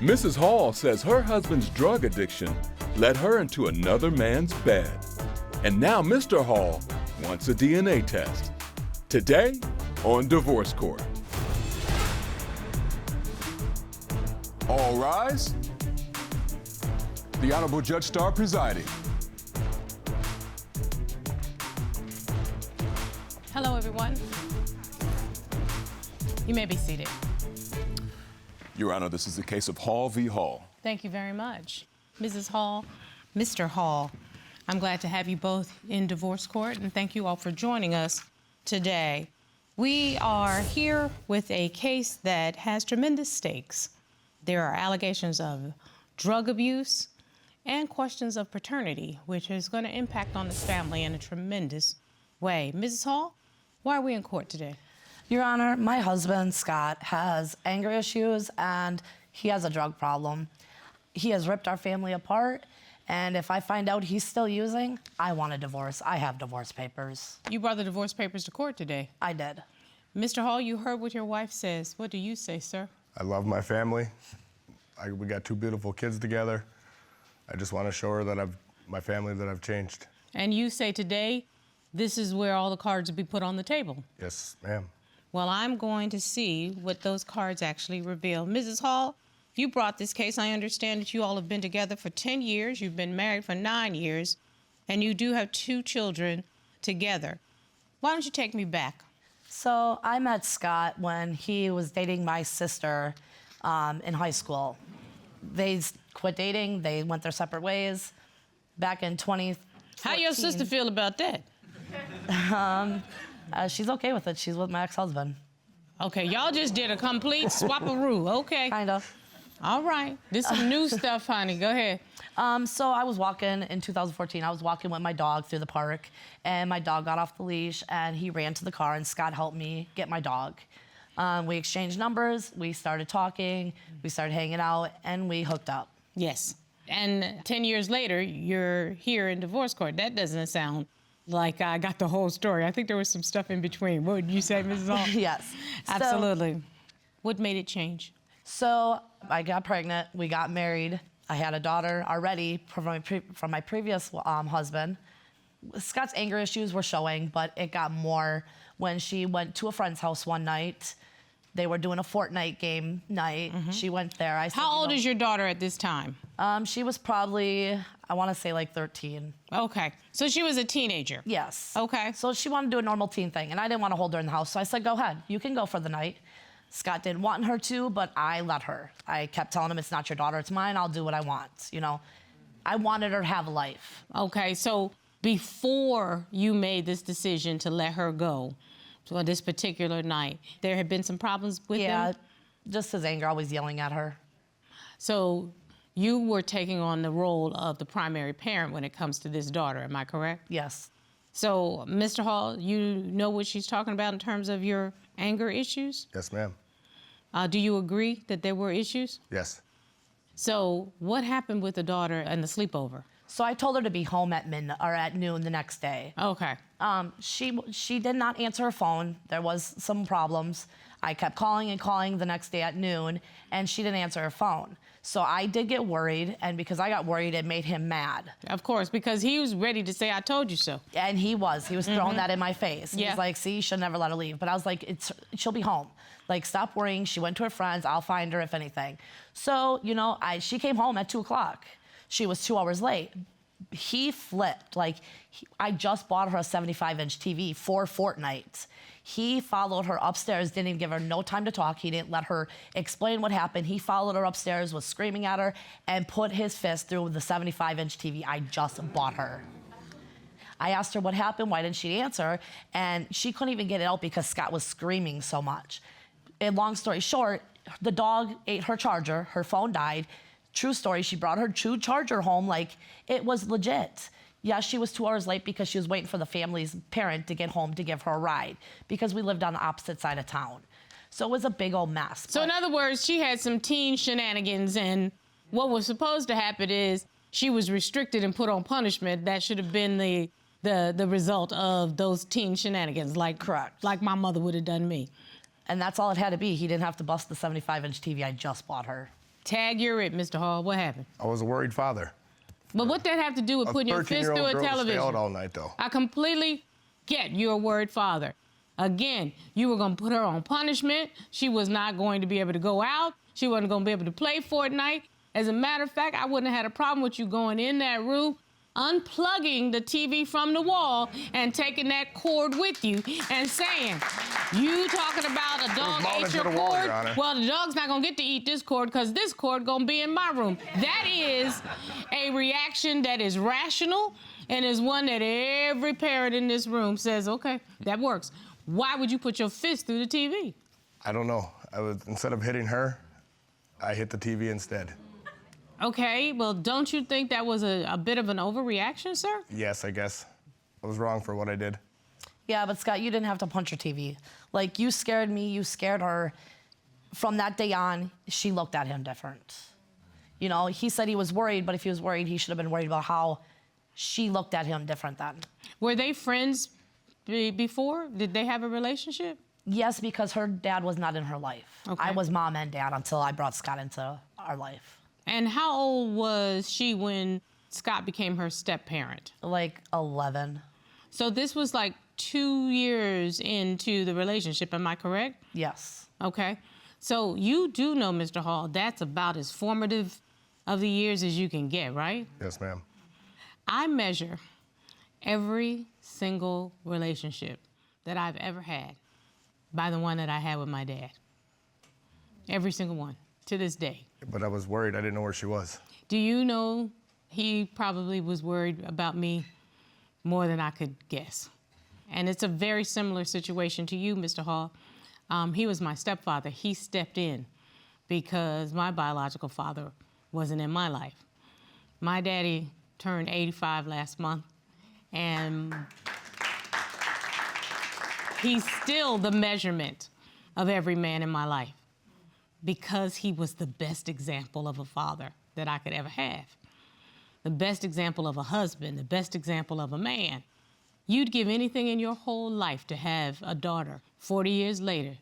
Mrs. Hall says her husband's drug addiction led her into another man's bed. And now Mr. Hall wants a DNA test. Today on Divorce Court. All rise. The Honorable Judge Starr presiding. Hello, everyone. You may be seated. Your Honor, this is the case of Hall v. Hall. Thank you very much. Mrs. Hall, Mr. Hall, I'm glad to have you both in divorce court, and thank you all for joining us today. We are here with a case that has tremendous stakes. There are allegations of drug abuse and questions of paternity, which is going to impact on this family in a tremendous way. Mrs. Hall, why are we in court today? Your Honor, my husband, Scott, has anger issues and he has a drug problem. He has ripped our family apart, and if I find out he's still using, I want a divorce. I have divorce papers. You brought the divorce papers to court today. I did. Mr. Hall, you heard what your wife says. What do you say, sir? I love my family. We got 2 beautiful kids together. I just want to show her that my family that I've changed. And you say today, this is where all the cards will be put on the table. Yes, ma'am. Well, I'm going to see what those cards actually reveal. Mrs. Hall, you brought this case. I understand that you all have been together for 10 years. You've been married for 9 years, and you do have 2 children together. Why don't you take me back? So I met Scott when he was dating my sister in high school. They quit dating. They went their separate ways back in 2014. How your sister feel about that? She's okay with it. She's with my ex-husband. Okay, y'all just did a complete swap-a-roo. Okay. Kind of. All right. This is some new stuff, honey. Go ahead. So I was walking in 2014. I was walking with my dog through the park, and my dog got off the leash, and he ran to the car, and Scott helped me get my dog. We exchanged numbers. We started talking. We started hanging out, and we hooked up. Yes. And 10 years later, you're here in divorce court. That doesn't sound like I got the whole story. I think there was some stuff in between. What would you say, Mrs. Hall? Yes. Absolutely. What made it change? So I got pregnant. We got married. I had a daughter already from my previous husband. Scott's anger issues were showing, but it got more when she went to a friend's house one night. They were doing a Fortnite game night. Mm-hmm. She went there. I said, How old is your daughter at this time? She was probably, I want to say like 13. Okay. So she was a teenager? Yes. Okay. So she wanted to do a normal teen thing, and I didn't want to hold her in the house. So I said, go ahead. You can go for the night. Scott didn't want her to, but I let her. I kept telling him, it's not your daughter, it's mine. I'll do what I want. You know, I wanted her to have a life. Okay. So before you made this decision to let her go, on this particular night, there had been some problems with him? Yeah, just his anger, always yelling at her. So you were taking on the role of the primary parent when it comes to this daughter, am I correct? Yes. So, Mr. Hall, you know what she's talking about in terms of your anger issues? Yes, ma'am. Do you agree that there were issues? Yes. So what happened with the daughter and the sleepover? So I told her to be home at noon the next day. Okay. She did not answer her phone. There was some problems. I kept calling and calling the next day at noon, and she didn't answer her phone. So I did get worried, and because I got worried, it made him mad. Of course, because he was ready to say, I told you so. And he was throwing that in my face. Yeah. He's like, see, you should never let her leave. But I was like, she'll be home. Like, stop worrying. She went to her friends. I'll find her if anything. So, you know, she came home at 2 o'clock. She was 2 hours late. He flipped. Like, I just bought her a 75-inch TV for Fortnite. He followed her upstairs, didn't even give her no time to talk. He didn't let her explain what happened. He followed her upstairs, was screaming at her, and put his fist through the 75-inch TV I just bought her. I asked her what happened, why didn't she answer? And she couldn't even get it out because Scott was screaming so much. And long story short, the dog ate her charger, her phone died. True story, she brought her true charger home like it was legit. Yes, she was 2 hours late because she was waiting for the family's parent to get home to give her a ride because we lived on the opposite side of town. So it was a big old mess. So in other words, she had some teen shenanigans, and what was supposed to happen is she was restricted and put on punishment. That should have been the result of those teen shenanigans, like correct, like my mother would have done me. And that's all it had to be. He didn't have to bust the 75-inch TV I just bought her. Tag, you're it, Mr. Hall. What happened? I was a worried father. But what that have to do with A putting your fist 13-year-old through a girl to stay television? out all night, though. I completely get you're a worried father. Again, you were going to put her on punishment. She was not going to be able to go out. She wasn't going to be able to play Fortnite. As a matter of fact, I wouldn't have had a problem with you going in that room, unplugging the TV from the wall and taking that cord with you and saying, you talking about a dog Mom ate is your gonna walk, cord? Your Honor. Well, the dog's not gonna get to eat this cord because this cord gonna be in my room. That is a reaction that is rational and is one that every parent in this room says, okay, that works. Why would you put your fist through the TV? I don't know. Instead of hitting her, I hit the TV instead. Okay, well, don't you think that was a bit of an overreaction, sir? Yes, I guess. I was wrong for what I did. Yeah, but Scott, you didn't have to punch your TV. Like, you scared me, you scared her. From that day on, she looked at him different. You know, he said he was worried, but if he was worried, he should have been worried about how she looked at him different then. Were they friends before? Did they have a relationship? Yes, because her dad was not in her life. Okay. I was mom and dad until I brought Scott into our life. And how old was she when Scott became her step-parent? Like 11. So this was like 2 years into the relationship, am I correct? Yes. Okay. So you do know, Mr. Hall, that's about as formative of the years as you can get, right? Yes, ma'am. I measure every single relationship that I've ever had by the one that I had with my dad. Every single one, to this day. But I was worried. I didn't know where she was. Do you know he probably was worried about me more than I could guess? And it's a very similar situation to you, Mr. Hall. He was my stepfather. He stepped in because my biological father wasn't in my life. My daddy turned 85 last month, and he's still the measurement of every man in my life, because he was the best example of a father that I could ever have. The best example of a husband, the best example of a man. You'd give anything in your whole life to have a daughter 40 years later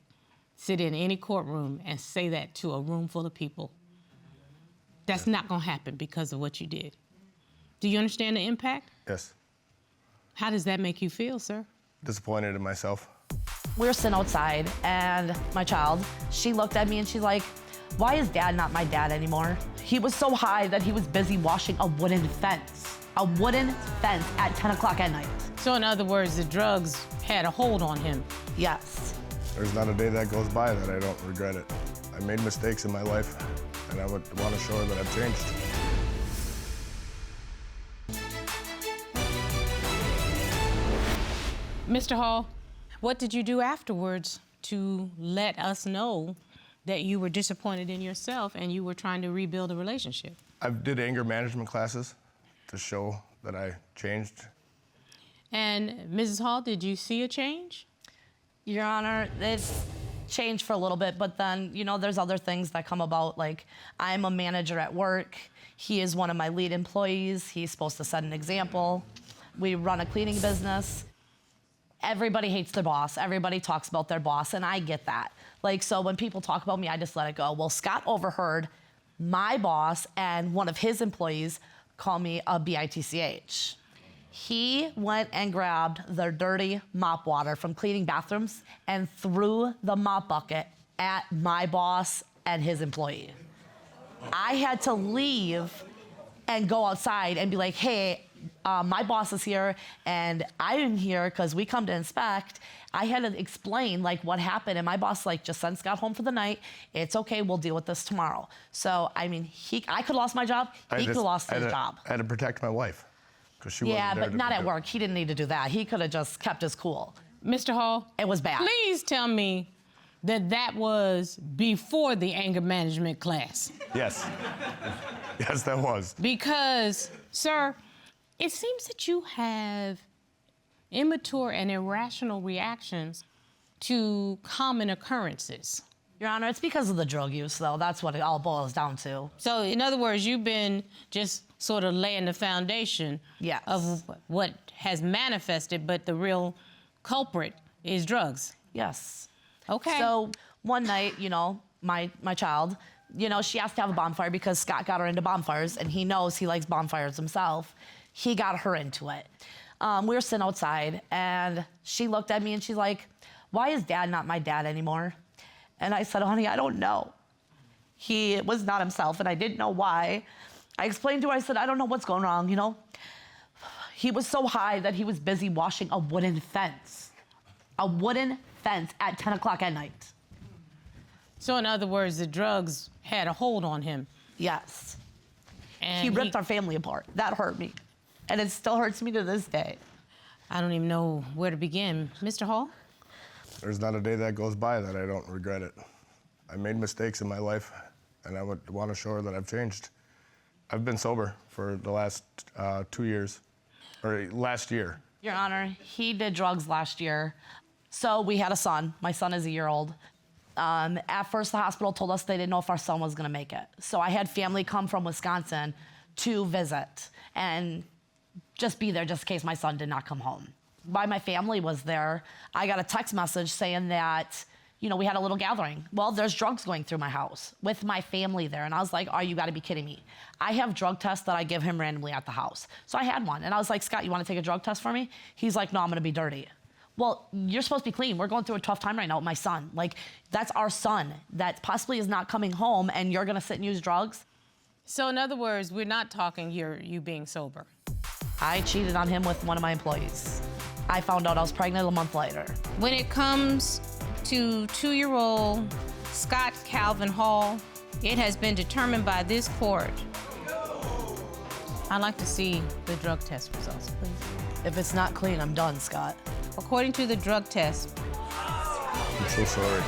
sit in any courtroom and say that to a room full of people. That's not gonna happen because of what you did. Do you understand the impact? Yes. How does that make you feel, sir? Disappointed in myself. We were sitting outside, and my child, she looked at me and she's like, why is dad not my dad anymore? He was so high that he was busy washing a wooden fence. A wooden fence at 10 o'clock at night. So in other words, the drugs had a hold on him. Yes. There's not a day that goes by that I don't regret it. I made mistakes in my life, and I would want to show her that I've changed. Mr. Hall, what did you do afterwards to let us know that you were disappointed in yourself and you were trying to rebuild a relationship? I did anger management classes to show that I changed. And Mrs. Hall, did you see a change? Your Honor, it's changed for a little bit, but then, you know, there's other things that come about, like I'm a manager at work. He is one of my lead employees. He's supposed to set an example. We run a cleaning business. Everybody hates their boss. Everybody talks about their boss, and I get that. Like, so when people talk about me, I just let it go. Well, Scott overheard my boss and one of his employees call me a bitch. He went and grabbed the dirty mop water from cleaning bathrooms and threw the mop bucket at my boss and his employee. I had to leave and go outside and be like, hey, my boss is here and I'm here because we come to inspect. I had to explain like what happened, and my boss like just sent Scott home for the night. It's okay, we'll deal with this tomorrow. So I mean, I could have lost my job. He could have lost his job. I had to protect my wife because she wasn't Yeah, there but to not at protect- work. He didn't need to do that. He could have just kept his cool. Mr. Hall? It was bad. Please tell me that was before the anger management class. Yes. Yes, that was. Because, sir, it seems that you have immature and irrational reactions to common occurrences. Your Honor, it's because of the drug use, though. That's what it all boils down to. So, in other words, you've been just sort of laying the foundation Yes. of what has manifested, but the real culprit is drugs. Yes. Okay. So one night, you know, my child you know, she has to have a bonfire because Scott got her into bonfires, and he knows he likes bonfires himself. He got her into it. We were sitting outside, and she looked at me, and she's like, "Why is Dad not my dad anymore?" And I said, "Honey, I don't know. He was not himself, and I didn't know why." I explained to her, I said, "I don't know what's going wrong, you know? He was so high that he was busy washing a wooden fence. A wooden fence at 10 o'clock at night." So in other words, the drugs had a hold on him. Yes. And He ripped our family apart. That hurt me. And it still hurts me to this day. I don't even know where to begin. Mr. Hall? There's not a day that goes by that I don't regret it. I made mistakes in my life, and I would want to show her that I've changed. I've been sober for the last 2 years, or last year. Your Honor, he did drugs last year. So we had a son. My son is a year old. At first, the hospital told us they didn't know if our son was going to make it. So I had family come from Wisconsin to visit and just be there just in case my son did not come home. While my family was there, I got a text message saying that, you know, we had a little gathering. Well, there's drugs going through my house with my family there. And I was like, "Oh, you got to be kidding me." I have drug tests that I give him randomly at the house. So I had one. And I was like, "Scott, you want to take a drug test for me?" He's like, "No, I'm going to be dirty." Well, you're supposed to be clean. We're going through a tough time right now with my son. Like, that's our son that possibly is not coming home, and you're going to sit and use drugs? So in other words, we're not talking you being sober. I cheated on him with one of my employees. I found out I was pregnant a month later. When it comes to 2-year-old Scott Calvin Hall, it has been determined by this court. I'd like to see the drug test results, please. If it's not clean, I'm done, Scott. According to the drug test, I'm so sorry.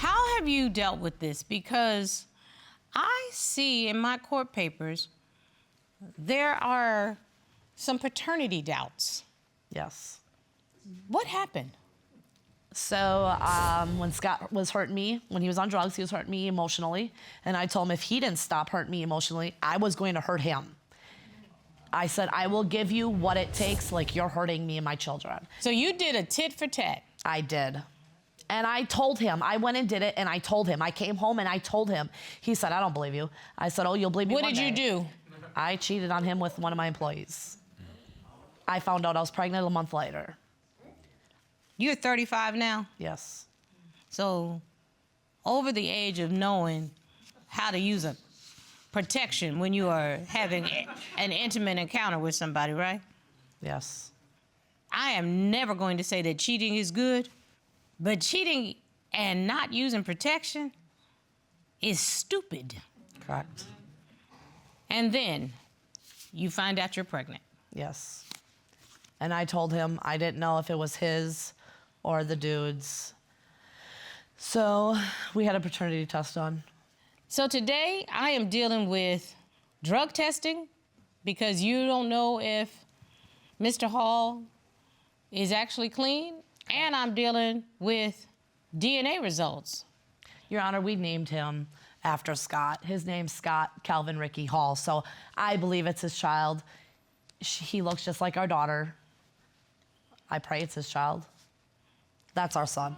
how have you dealt with this? Because I see in my court papers there are some paternity doubts. Yes. What happened? So when Scott was hurting me, when he was on drugs, he was hurting me emotionally. And I told him if he didn't stop hurting me emotionally, I was going to hurt him. I said, "I will give you what it takes, like you're hurting me and my children." So you did a tit for tat. I did. And I told him, I went and did it, and I told him. I came home and I told him. He said, "I don't believe you." I said, "Oh, you'll believe me What one did you day." do? I cheated on him with one of my employees. I found out I was pregnant a month later. You're 35 now, Yes. so over the age of knowing how to use a protection when you are having an intimate encounter with somebody, right? Yes. I am never going to say that cheating is good, but cheating and not using protection is stupid. Correct. And then you find out you're pregnant. Yes. And I told him I didn't know if it was his or the dude's. So we had a paternity test done. So today I am dealing with drug testing because you don't know if Mr. Hall is actually clean, and I'm dealing with DNA results. Your Honor, we named him after Scott. His name's Scott Calvin Ricky Hall, so I believe it's his child. He looks just like our daughter. I pray it's his child. That's our son.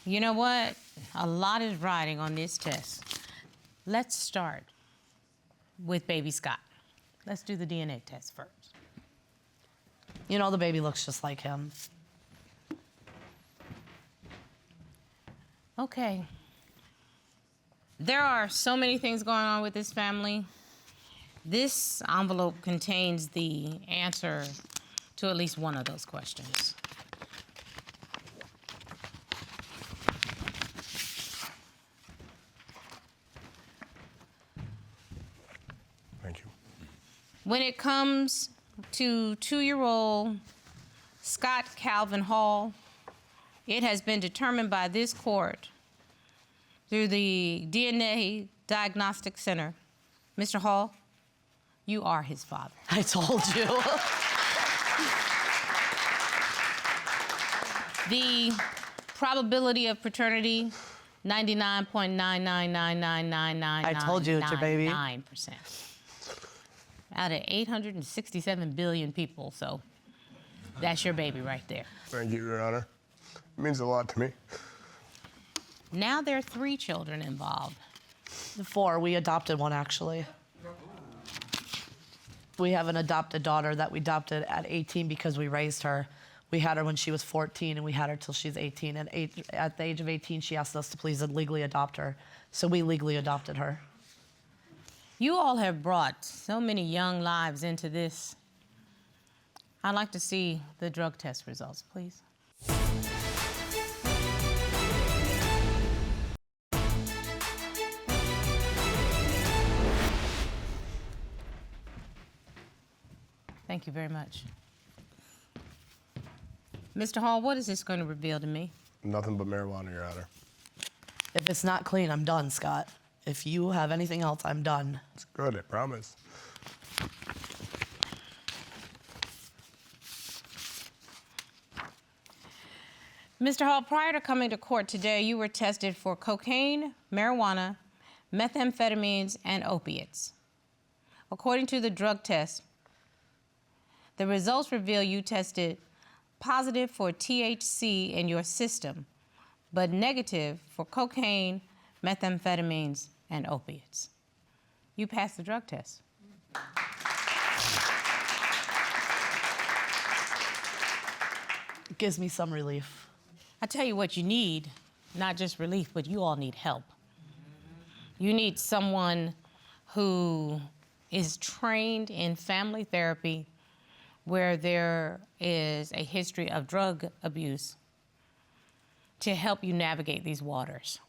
You know what? A lot is riding on this test. Let's start with baby Scott. Let's do the DNA test first. You know, the baby looks just like him. Okay. There are so many things going on with this family. This envelope contains the answer to at least one of those questions. Thank you. When it comes to 2-year-old Scott Calvin Hall, it has been determined by this court through the DNA Diagnostic Center. Mr. Hall, you are his father. I told you. The probability of paternity, 99.9999999. I told you it's your baby. 9% out of 867 billion people. So That's your baby right there. Thank you, Your Honor. It means a lot to me. Now there are 3 children involved. 4. We adopted one, actually. We have an adopted daughter that we adopted at 18 because we raised her. We had her when she was 14, and we had her till she's 18. And at the age of 18, she asked us to please legally adopt her. So we legally adopted her. You all have brought so many young lives into this. I'd like to see the drug test results, please. Thank you very much. Mr. Hall, what is this going to reveal to me? Nothing but marijuana, Your Honor. If it's not clean, I'm done, Scott. If you have anything else, I'm done. It's good, I promise. Mr. Hall, prior to coming to court today, you were tested for cocaine, marijuana, methamphetamines, and opiates. According to the drug test, the results reveal you tested positive for THC in your system, but negative for cocaine, methamphetamines, and opiates. You passed the drug test. It gives me some relief. I tell you what you need, not just relief, but you all need help. You need someone who is trained in family therapy where there is a history of drug abuse to help you navigate these waters.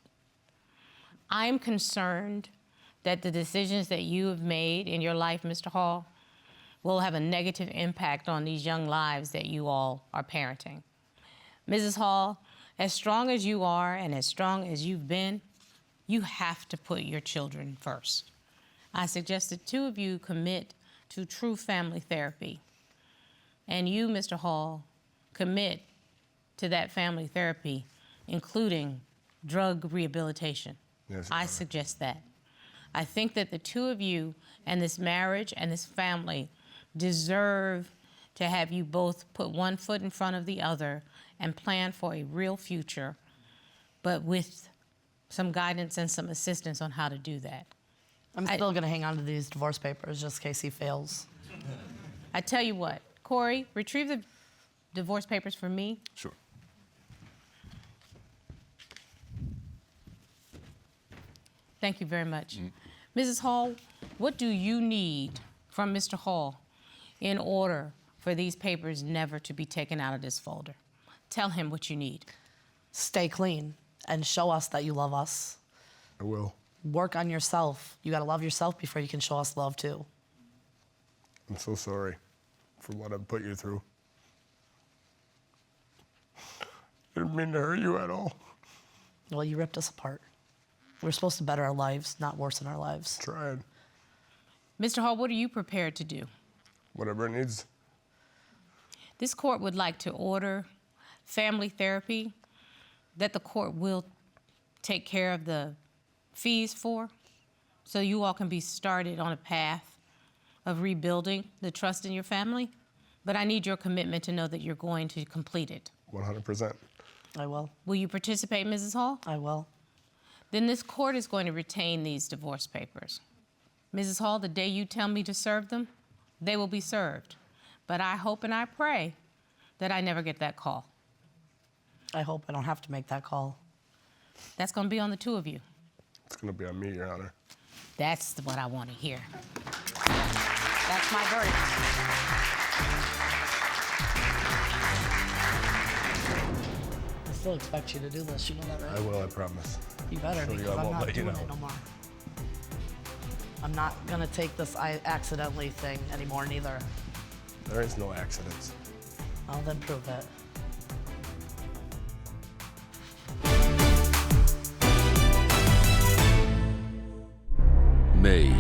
I'm concerned that the decisions that you have made in your life, Mr. Hall, will have a negative impact on these young lives that you all are parenting. Mrs. Hall, as strong as you are and as strong as you've been, you have to put your children first. I suggest that 2 of you commit to true family therapy. And you, Mr. Hall, commit to that family therapy, including drug rehabilitation. Yes, I suggest that. I think that the 2 of you and this marriage and this family deserve to have you both put one foot in front of the other and plan for a real future, but with some guidance and some assistance on how to do that. I'm still gonna hang on to these divorce papers just in case he fails. I tell you what, Corey, retrieve the divorce papers for me. Sure. Thank you very much. Mrs. Hall, what do you need from Mr. Hall in order for these papers never to be taken out of this folder? Tell him what you need. Stay clean and show us that you love us. I will. Work on yourself. You gotta love yourself before you can show us love too. I'm so sorry for what I've put you through. I didn't mean to hurt you at all. Well, you ripped us apart. We're supposed to better our lives, not worsen our lives. Tried. Mr. Hall, what are you prepared to do? Whatever it needs. This court would like to order family therapy that the court will take care of the fees for, so you all can be started on a path of rebuilding the trust in your family. But I need your commitment to know that you're going to complete it. 100%. I will. Will you participate, Mrs. Hall? I will. Then this court is going to retain these divorce papers. Mrs. Hall, the day you tell me to serve them, they will be served. But I hope and I pray that I never get that call. I hope I don't have to make that call. That's going to be on the 2 of you. It's going to be on me, Your Honor. That's what I want to hear. That's my verdict. I still expect you to do this. You know that, right? I will, I promise. You better, Show you because I I'm won't not let you doing know. it no more. I'm not gonna take this I accidentally thing anymore, neither. There is no accidents. I'll then prove it. Made